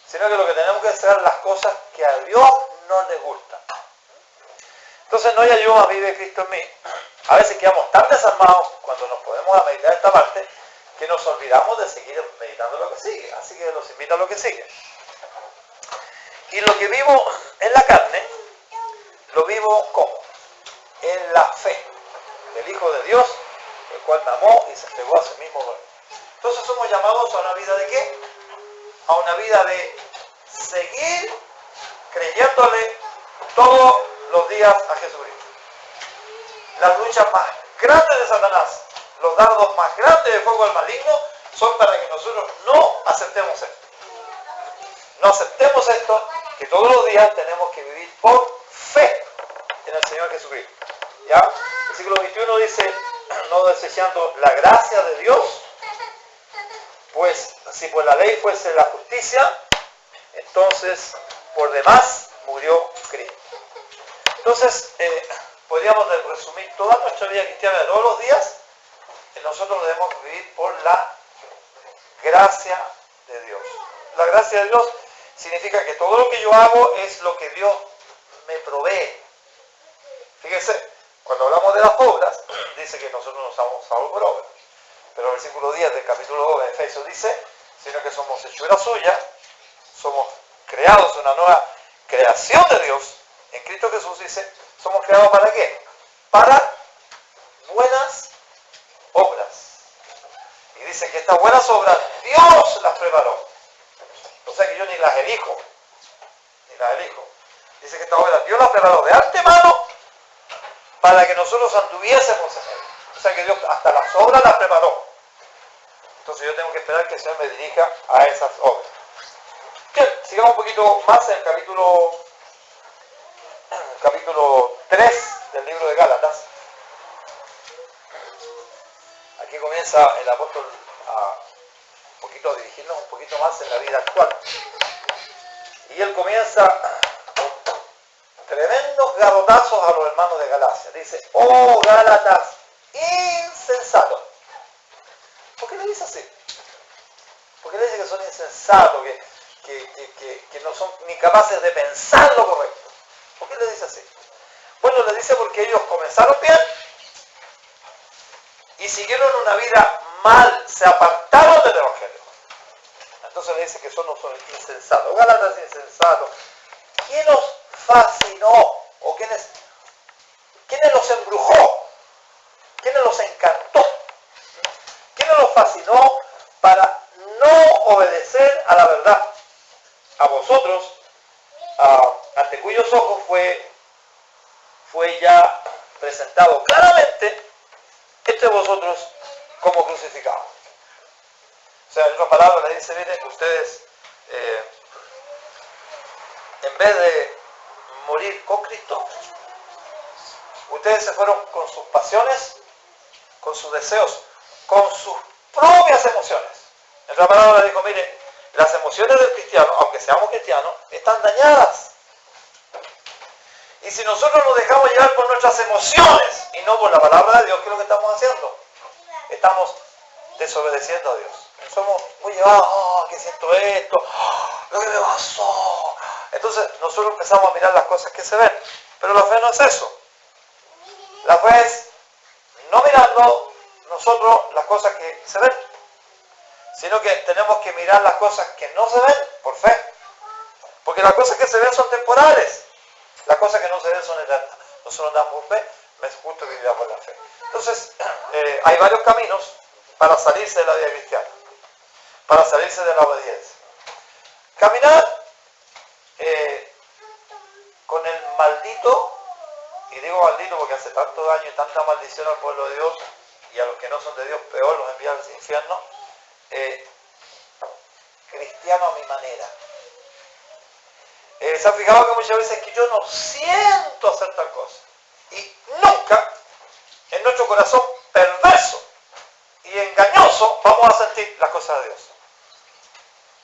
sino que lo que tenemos que hacer es las cosas que a Dios no le gustan. Entonces no hay ayuda más vive Cristo en mí. A veces quedamos tan desarmados cuando nos podemos a meditar esta parte que nos olvidamos de seguir meditando lo que sigue. Así que los invito a lo que sigue. Y lo que vivo en la carne, lo vivo ¿cómo? En la fe del Hijo de Dios, el cual me amó y se entregó a sí mismo por mí. Entonces somos llamados a una vida ¿de qué? A una vida de seguir creyéndole todos los días a Jesucristo. Las luchas más grandes de Satanás, los dardos más grandes de fuego del maligno, son para que nosotros no aceptemos esto. No aceptemos esto, que todos los días tenemos que vivir por fe en el Señor Jesucristo. ¿Ya? El versículo 21 dice, no desechando la gracia de Dios, pues si por la ley fuese la justicia, entonces por demás murió Cristo. Entonces, podríamos resumir toda nuestra vida cristiana de todos los días, que nosotros debemos vivir por la gracia de Dios. La gracia de Dios significa que todo lo que yo hago es lo que Dios me provee. Fíjense, cuando hablamos de las obras, dice que nosotros no somos salvos por obras. Pero el versículo 10 del capítulo 2 de Efesios dice, sino que somos hechura suya, somos creados en una nueva creación de Dios. En Cristo Jesús dice, somos creados ¿para qué? Para buenas obras. Y dice que estas buenas obras Dios las preparó. O sea que yo ni las elijo. Dice que estas obras Dios las preparó de antemano para que nosotros anduviésemos en él. O sea que Dios hasta las obras las preparó. Entonces yo tengo que esperar que el Señor me dirija a esas obras. Bien, sigamos un poquito más en el capítulo 3 del libro de Gálatas. Aquí comienza el apóstol a dirigirnos un poquito más en la vida actual. Y él comienza con tremendos garrotazos a los hermanos de Galacia. Dice, oh Gálatas, insensatos. ¿Por qué le dice así? ¿Por qué le dice que son insensatos, que no son ni capaces de pensar lo correcto? ¿Por qué le dice así? Bueno, le dice porque ellos comenzaron bien y siguieron una vida mal, se apartaron del Evangelio. Entonces le dice que son insensatos. Gálatas insensatos. ¿Quién los fascinó? ¿O quiénes los embrujó? ¿Quiénes los encantó? ¿Quiénes los fascinó para no obedecer a la verdad? A vosotros, ante cuyos ojos fue ya presentado claramente entre vosotros como crucificado. O sea, en otras palabras le dice, miren, ustedes en vez de morir con Cristo, ustedes se fueron con sus pasiones, con sus deseos, con sus propias emociones. En otras palabras le dijo, miren, las emociones del cristiano, aunque seamos cristianos, están dañadas. Y si nosotros nos dejamos llevar por nuestras emociones y no por la palabra de Dios, ¿qué es lo que estamos haciendo? Estamos desobedeciendo a Dios. Somos muy llevados, que siento esto, lo que me pasó. Entonces nosotros empezamos a mirar las cosas que se ven. Pero la fe no es eso. La fe es no mirando nosotros las cosas que se ven, sino que tenemos que mirar las cosas que no se ven por fe. Porque las cosas que se ven son temporales. Las cosas que no se ven son eternas. Nosotros andamos por fe, me es justo que vivamos por la fe. Entonces, hay varios caminos para salirse de la vida cristiana, para salirse de la obediencia. Caminar con el maldito, y digo maldito porque hace tanto daño y tanta maldición al pueblo de Dios, y a los que no son de Dios peor, los envía al infierno, cristiano a mi manera. ¿Se han fijado que muchas veces que yo no siento hacer tal cosa? Y nunca en nuestro corazón perverso y engañoso vamos a sentir las cosas de Dios.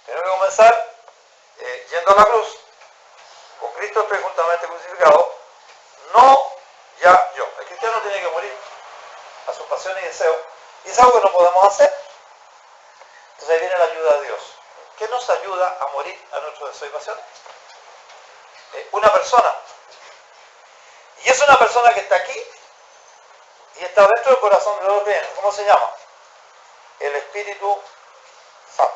Tenemos que comenzar yendo a la cruz. Con Cristo estoy juntamente crucificado. No ya yo. El cristiano tiene que morir a sus pasiones y deseos. Y es algo que no podemos hacer. Entonces ahí viene la ayuda de Dios. ¿Qué nos ayuda a morir a nuestros deseos y pasiones? Una persona. Y es una persona que está aquí y está dentro del corazón de los creyentes. ¿Cómo se llama? El Espíritu Santo.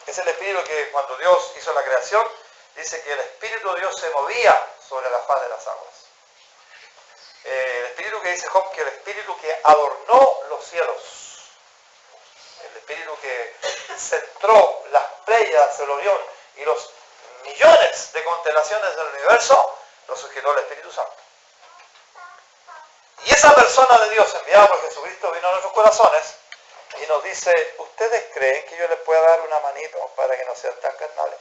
Es el Espíritu que cuando Dios hizo la creación, dice que el Espíritu de Dios se movía sobre la faz de las aguas. El Espíritu que dice Job, que el Espíritu que adornó los cielos. El Espíritu que centró las pléyades del Orión y los millones de constelaciones del universo, lo sujetó el Espíritu Santo. Y esa persona de Dios enviada por Jesucristo vino a nuestros corazones y nos dice, ¿ustedes creen que yo les pueda dar una manito para que no sean tan carnales?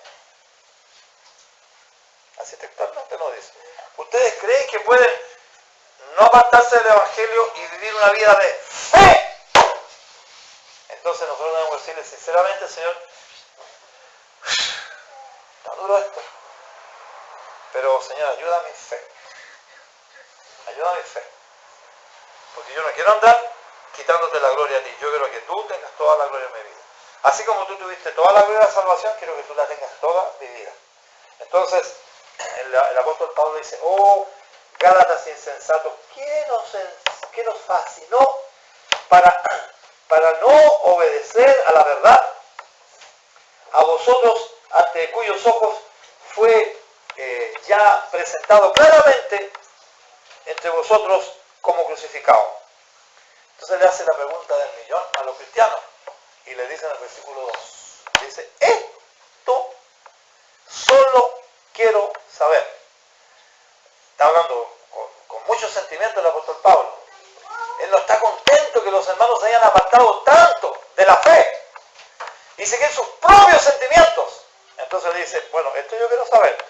Así textualmente nos dice. ¿Ustedes creen que pueden no apartarse del Evangelio y vivir una vida de fe? Entonces nosotros debemos decirle sinceramente, Señor, está duro esto, pero Señor, ayuda a mi fe. Ayuda a mi fe. Porque yo no quiero andar quitándote la gloria a ti. Yo quiero que tú tengas toda la gloria en mi vida. Así como tú tuviste toda la gloria de la salvación, quiero que tú la tengas toda mi vida. Entonces, el apóstol Pablo dice, oh, Gálatas insensatos, ¿qué nos fascinó para no obedecer a la verdad? A vosotros, ante cuyos ojos fue ya presentado claramente entre vosotros como crucificado. Entonces le hace la pregunta del millón a los cristianos y le dice en el versículo 2, dice, esto solo quiero saber. Está hablando con mucho sentimiento el apóstol Pablo. Él no está contento que los hermanos se hayan apartado tanto de la fe y seguir sus propios sentimientos. Entonces le dice, bueno, esto yo quiero saber.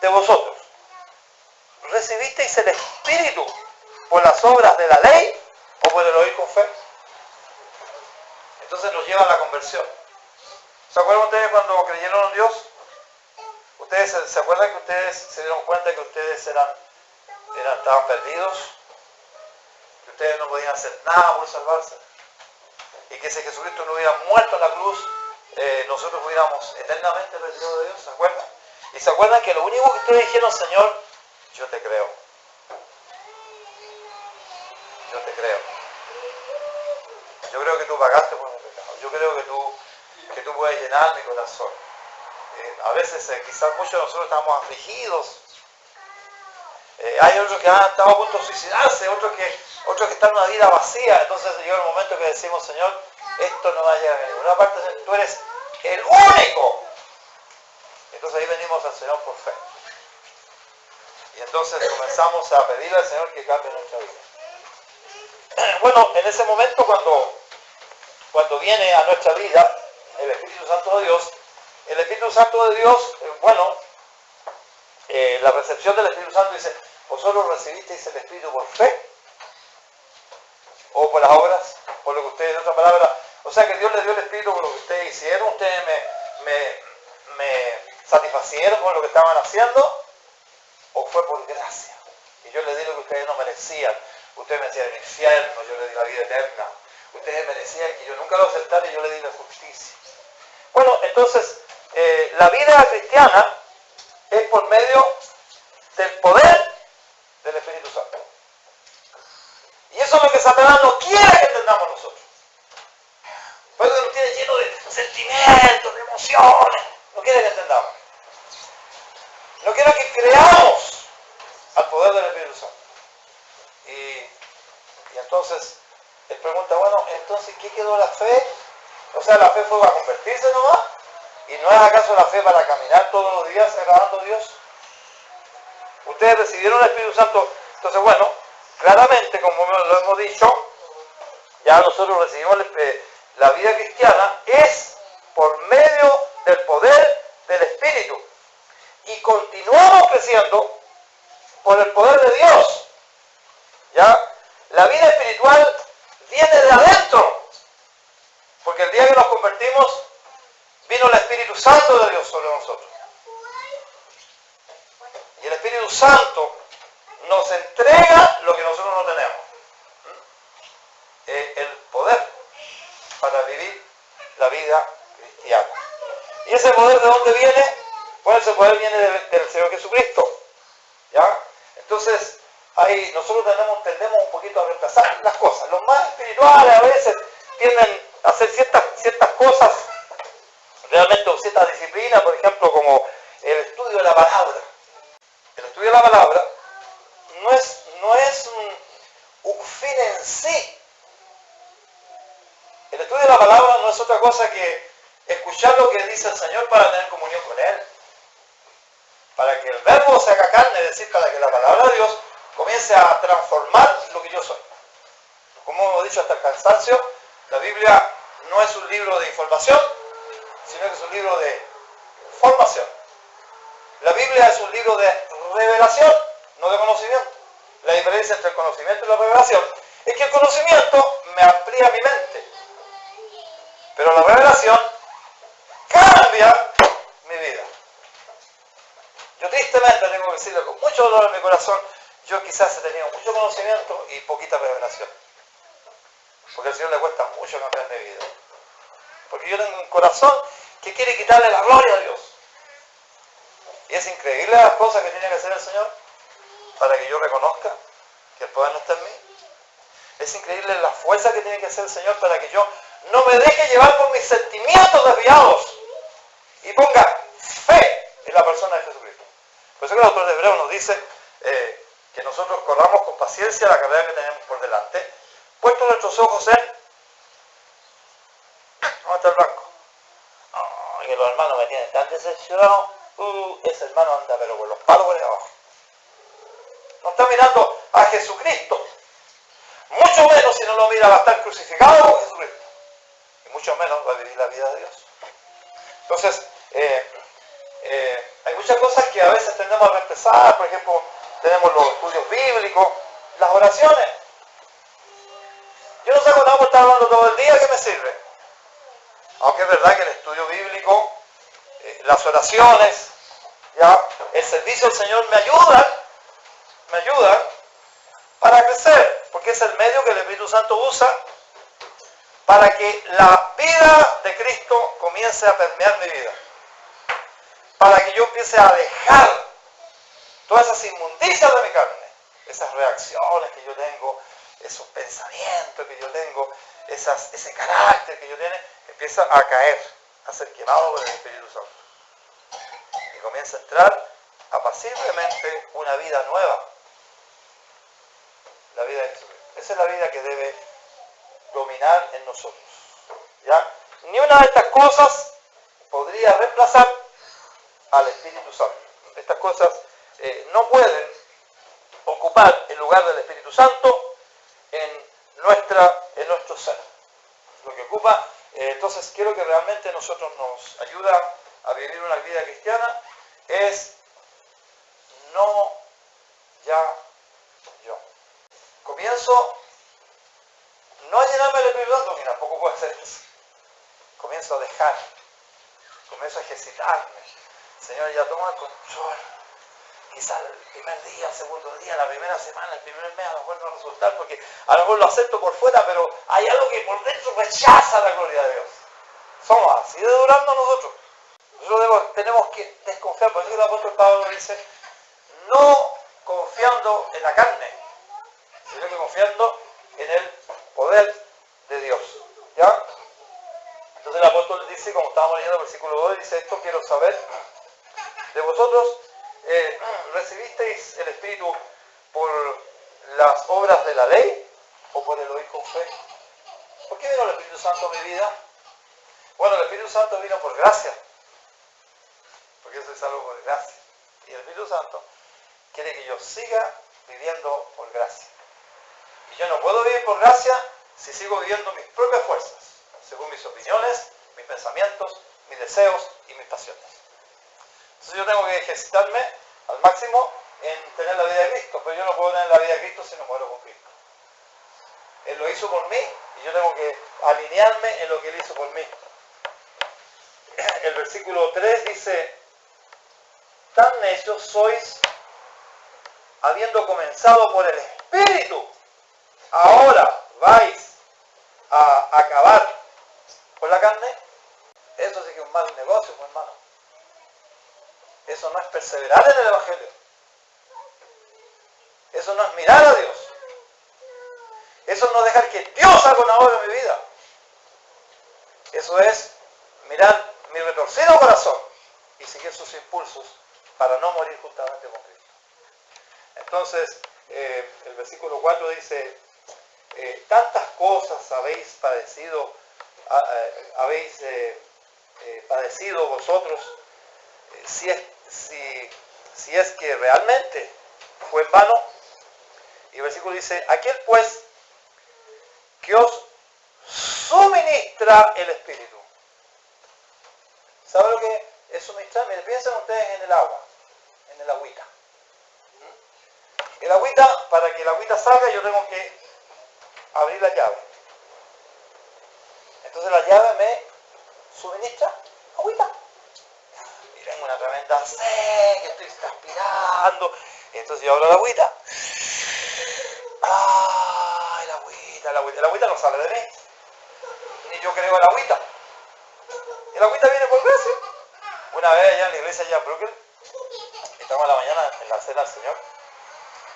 De vosotros, ¿recibisteis el Espíritu por las obras de la ley o por el oír con fe? Entonces nos lleva a la conversión. ¿Se acuerdan ustedes cuando creyeron en Dios? ¿Ustedes se acuerdan que ustedes se dieron cuenta que ustedes estaban perdidos? Que ustedes no podían hacer nada por salvarse. Y que si Jesucristo no hubiera muerto en la cruz, nosotros hubiéramos eternamente perdido de Dios. ¿Se acuerdan? Y se acuerdan que lo único que ustedes dijeron, Señor, yo te creo. Yo te creo. Yo creo que tú pagaste por mi pecado. Yo creo que tú puedes llenar mi corazón. A veces quizás muchos de nosotros estamos afligidos. Hay otros que han estado a punto de suicidarse, otros que están en una vida vacía. Entonces llega el momento que decimos, Señor, esto no va a llegar a ninguna parte. Tú eres el único. Entonces ahí venimos al Señor por fe. Y entonces comenzamos a pedirle al Señor que cambie nuestra vida. Bueno, en ese momento cuando viene a nuestra vida el Espíritu Santo de Dios, el Espíritu Santo de Dios, la recepción del Espíritu Santo dice, ¿vosotros recibisteis el Espíritu por fe? ¿O por las obras? Por lo que ustedes, en otra palabra, o sea que Dios les dio el Espíritu por lo que ustedes hicieron, ustedes me satisfacieron con lo que estaban haciendo, ¿o fue por gracia? Y yo les di lo que ustedes no merecían. Ustedes merecían el infierno, yo les di la vida eterna. Ustedes merecían que yo nunca lo aceptara y yo les di la justicia. Bueno, entonces, la vida cristiana es por medio del poder del Espíritu Santo. Y eso es lo que Satanás no quiere que entendamos nosotros. Por eso nos tiene lleno de sentimientos, de emociones. No quiere que entendamos. No quiere que creamos al poder del Espíritu Santo. Y entonces, él pregunta, bueno, entonces, ¿qué quedó la fe? O sea, la fe fue para convertirse nomás. ¿Y no es acaso la fe para caminar todos los días agradando a Dios? Ustedes recibieron el Espíritu Santo. Entonces, bueno, claramente, como lo hemos dicho, ya nosotros recibimos la vida cristiana es por medio del poder del Espíritu. Y continuamos creciendo por el poder de Dios. ¿Ya? La vida espiritual viene de adentro. Porque el día que nos convertimos, vino el Espíritu Santo de Dios sobre nosotros. Y el Espíritu Santo nos entrega lo que nosotros no tenemos. El poder. para vivir la vida cristiana. ¿Y ese poder de dónde viene? Bueno, ese poder viene del Señor Jesucristo. ¿Ya? Entonces, ahí nosotros tendemos un poquito a reemplazar las cosas. Los más espirituales a veces tienden a hacer ciertas cosas realmente con cierta disciplina, por ejemplo, como el estudio de la palabra. El estudio de la palabra no es un fin en sí. El estudio de la palabra no es otra cosa que escuchar lo que dice el Señor para tener comunión con Él. Para que el verbo se haga carne, es decir, para que la palabra de Dios comience a transformar lo que yo soy. Como hemos dicho hasta el cansancio, la Biblia no es un libro de información, sino que es un libro de formación. La Biblia es un libro de revelación, no de conocimiento. La diferencia entre el conocimiento y la revelación es que el conocimiento me amplía mi mente, pero la revelación cambia mi vida. Yo tristemente tengo que decirle con mucho dolor en mi corazón, yo quizás he tenido mucho conocimiento y poquita revelación. Porque al Señor le cuesta mucho cambiar mi vida. Porque yo tengo un corazón que quiere quitarle la gloria a Dios. Y es increíble las cosas que tiene que hacer el Señor para que yo reconozca que el poder no está en mí. Es increíble la fuerza que tiene que hacer el Señor para que yo no me deje llevar por mis sentimientos desviados y ponga fe en la persona de Jesucristo. Por eso que el autor de Hebreos nos dice que nosotros corramos con paciencia la carrera que tenemos por delante, puestos nuestros ojos en... ¿Dónde está el blanco? Oh, que los hermanos me tienen tan decepcionado. Ese hermano anda pero con los palos por ahí abajo. No está mirando a Jesucristo. Mucho menos si no lo mira, va a estar crucificado con Jesucristo. Y mucho menos va a vivir la vida de Dios. Entonces, hay muchas cosas que a veces tendemos a reemplazar. Por ejemplo, tenemos los estudios bíblicos, las oraciones. Yo no sé cuándo vamos a estar hablando todo el día, ¿qué me sirve? Aunque es verdad que el estudio bíblico, las oraciones, ya, el servicio al Señor me ayudan para crecer, porque es el medio que el Espíritu Santo usa para que la vida de Cristo comience a permear mi vida. Para que yo empiece a dejar todas esas inmundicias de mi carne, esas reacciones que yo tengo, esos pensamientos que yo tengo, ese carácter que yo tengo, empieza a caer, a ser quemado por el Espíritu Santo. Y comienza a entrar apaciblemente una vida nueva. La vida de Jesucristo. Esa es la vida que debe dominar en nosotros. ¿Ya? Ni una de estas cosas podría reemplazar al Espíritu Santo. Estas cosas no pueden ocupar el lugar del Espíritu Santo en nuestro ser. Lo que ocupa, entonces quiero que realmente nosotros nos ayuda a vivir una vida cristiana es no ya yo. Comienzo no a llenarme del Espíritu Santo, que tampoco puedo hacer eso. Comienzo a dejar, comienzo a ejercitarme. Señor, ya toma el control. Quizás el primer día, el segundo día, la primera semana, el primer mes, a lo mejor no va a resultar, porque a lo mejor lo acepto por fuera, pero hay algo que por dentro rechaza la gloria de Dios. Somos así de durando nosotros. Nosotros tenemos que desconfiar, por eso el apóstol Pablo dice, no confiando en la carne, sino que confiando en el poder de Dios. ¿Ya? Entonces el apóstol dice, como estábamos leyendo el versículo 2, dice esto, quiero saber de vosotros, ¿recibisteis el Espíritu por las obras de la ley o por el oír con fe? ¿Por qué vino el Espíritu Santo a mi vida? Bueno, el Espíritu Santo vino por gracia, porque eso es algo por gracia. Y el Espíritu Santo quiere que yo siga viviendo por gracia. Y yo no puedo vivir por gracia si sigo viviendo mis propias fuerzas, según mis opiniones, mis pensamientos, mis deseos y mis pasiones. Entonces yo tengo que ejercitarme al máximo en tener la vida de Cristo, pero yo no puedo tener la vida de Cristo si no muero con Cristo. Él lo hizo por mí y yo tengo que alinearme en lo que Él hizo por mí. El versículo 3 dice, tan necios sois, habiendo comenzado por el Espíritu, ahora vais a acabar por la carne, eso sí que es un mal negocio, pues, hermano. Eso no es perseverar en el Evangelio. Eso no es mirar a Dios. Eso no es dejar que Dios haga una obra en mi vida. Eso es mirar mi retorcido corazón y seguir sus impulsos para no morir juntamente con Cristo. Entonces, el versículo 4 dice, tantas cosas habéis padecido, padecido vosotros, si es que realmente fue en vano. Y el versículo dice, aquel pues que os suministra el Espíritu. ¿Sabe lo que es suministrar? Miren, piensen ustedes en el agua, en el agüita. El agüita, para que el agüita salga, yo tengo que abrir la llave. Entonces la llave me suministra agüita. Y tengo una tremenda sed, que estoy transpirando. Entonces yo abro la agüita. ¡Ah! El agüita. El agüita no sale de mí. Ni yo creo el agüita. El agüita viene por gracia. Una vez allá en la iglesia allá en Brooklyn, estamos en la mañana en la cena del Señor,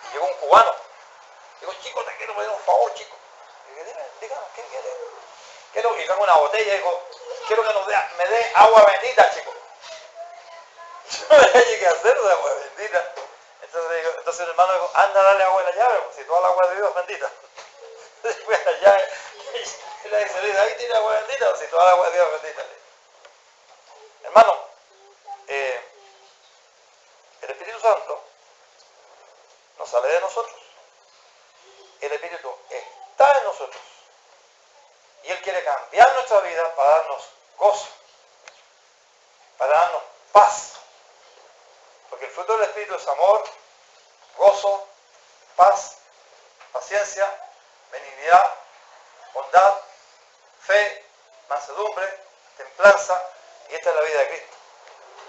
y llegó un cubano. Digo, chico, te quiero pedir un favor, chico. Y dije, dime, dígame, ¿qué quiere? Y tengo una botella y digo, quiero que me dé agua bendita, chico. Yo no sé qué hacer de agua bendita. Entonces el hermano dijo, anda a darle agua en la llave, si toda la agua de Dios es bendita. Entonces fui a la llave y le dice, ahí tiene agua bendita, si toda la agua de Dios es bendita. Hermano, el Espíritu Santo no sale de nosotros. El Espíritu está en nosotros. Y Él quiere cambiar nuestra vida para darnos gozo, para darnos paz. Porque el fruto del Espíritu es amor, gozo, paz, paciencia, benignidad, bondad, fe, mansedumbre, templanza, y esta es la vida de Cristo.